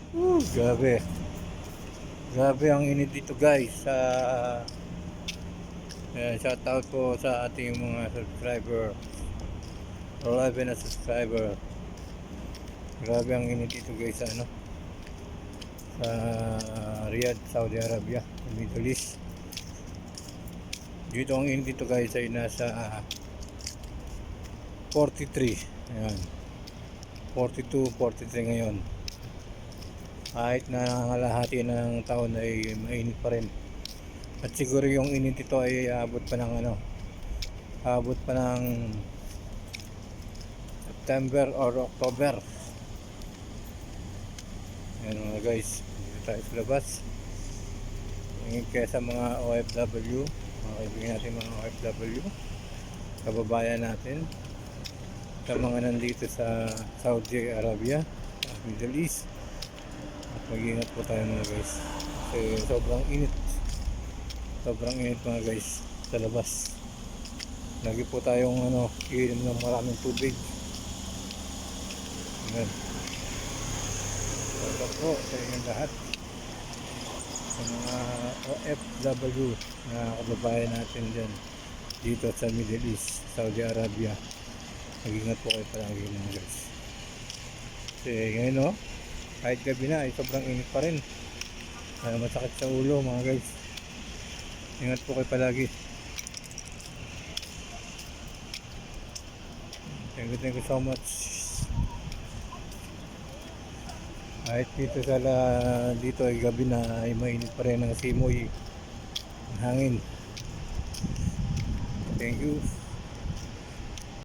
Grabe. Grabe ang init dito guys. Shout out po sa ating mga subscriber. Live na subscriber. Grabe ang init dito guys sa sa Riyadh, Saudi Arabia, Middle East. Dito ang init dito guys ay nasa 43. Ayan. 42, 43 ngayon. Kahit na kalahati ng taon ay mainit pa rin. At siguro yung init ito ay abot pa ng abot pa ng September or October. Ayan mga guys, dito tayo sa labas. Ingin kaya sa mga OFW, mga kaibigan natin mga OFW, kababayan natin, sa mga nandito sa Saudi Arabia, Middle East. At mag-ingat po tayo mga guys. Kasi sobrang init mga guys sa labas. Lagi po tayong iinom ng maraming tubig. Ayan. Salamat po sa inyong lahat. Sa mga OFW na kababayan natin dyan dito sa Middle East, Saudi Arabia. Mag-ingat po kayo palagi mga guys. Kasi ngayon kahit gabi na ay sobrang init pa rin. Masakit sa ulo mga guys. Ingat po kayo palagi. Thank you so much. Kahit dito ay gabi na ay mainit pa rin ang simoy, ang hangin. Thank you.